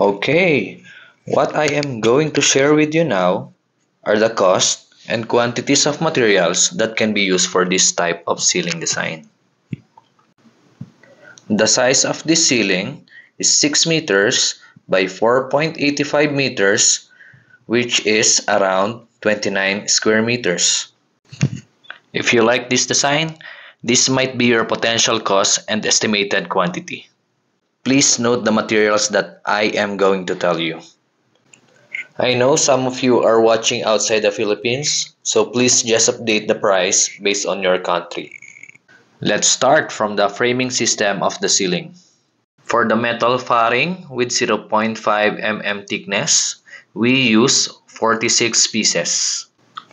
Okay, what I am going to share with you now are the cost and quantities of materials that can be used for this type of ceiling design. The size of this ceiling is 6 meters by 4.85 meters, which is around 29 square meters. If you like this design, this might be your potential cost and estimated quantity. Please note the materials that I am going to tell you. I know some of you are watching outside the Philippines, so please just update the price based on your country. Let's start from the framing system of the ceiling. For the metal fairing with 0.5 mm thickness, we use 46 pieces.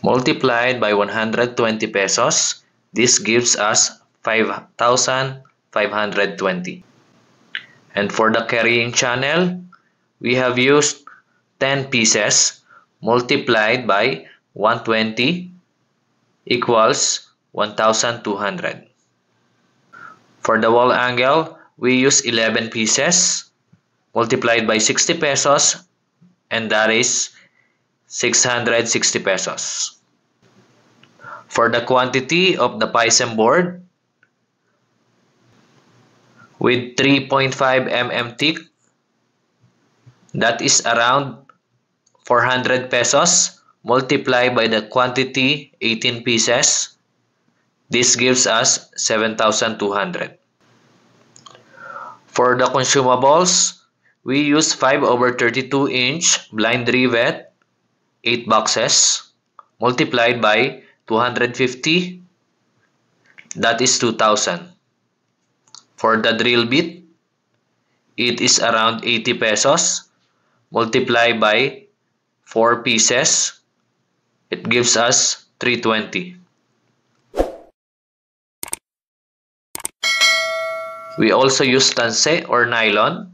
Multiplied by 120 pesos, this gives us 5,520. And for the carrying channel, we have used 10 pieces multiplied by 120 equals 1,200. For the wall angle, we use 11 pieces multiplied by 60 pesos, and that is 660 pesos. For the quantity of the PISM board, with 3.5 mm thick, that is around 400 pesos multiplied by the quantity 18 pieces. This gives us 7,200. For the consumables, we use 5/32 inch blind rivet, 8 boxes, multiplied by 250, that is 2,000. For the drill bit, it is around 80 pesos, multiplied by 4 pieces, it gives us 320. We also use tanse or nylon,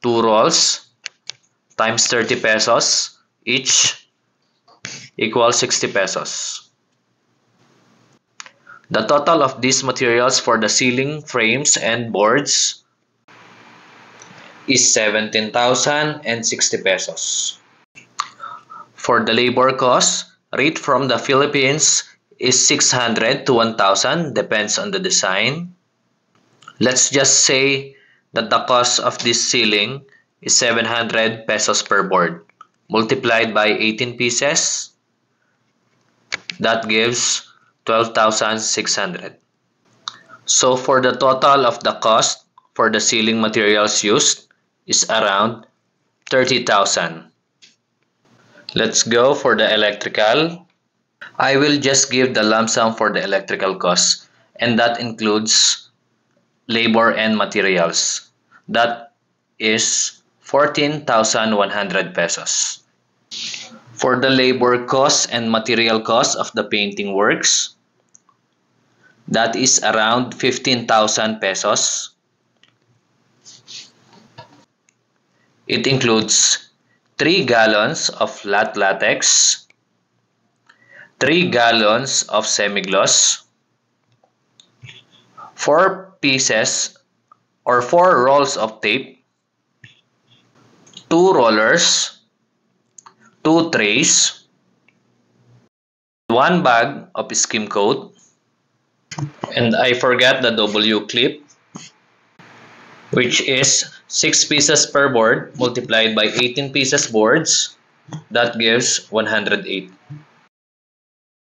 2 rolls, times 30 pesos each, equals 60 pesos. The total of these materials for the ceiling frames and boards is 17,060 pesos. For the labor cost, rate from the Philippines is 600 to 1,000, depends on the design. Let's just say that the cost of this ceiling is 700 pesos per board, multiplied by 18 pieces, that gives 12,600. So for the total of the cost for the ceiling materials used is around 30,000. Let's go for the electrical. I will just give the lump sum for the electrical cost, and that includes labor and materials. That is 14,100 pesos. For the labor cost and material cost of the painting works, that is around 15,000 pesos. It includes 3 gallons of flat latex, 3 gallons of semi-gloss, 4 pieces or 4 rolls of tape, 2 rollers, 2 trays, 1 bag of skim coat, and I forgot the W clip, which is 6 pieces per board multiplied by 18 pieces boards, that gives 108.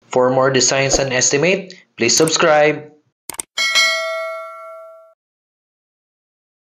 For more designs and estimate, please subscribe.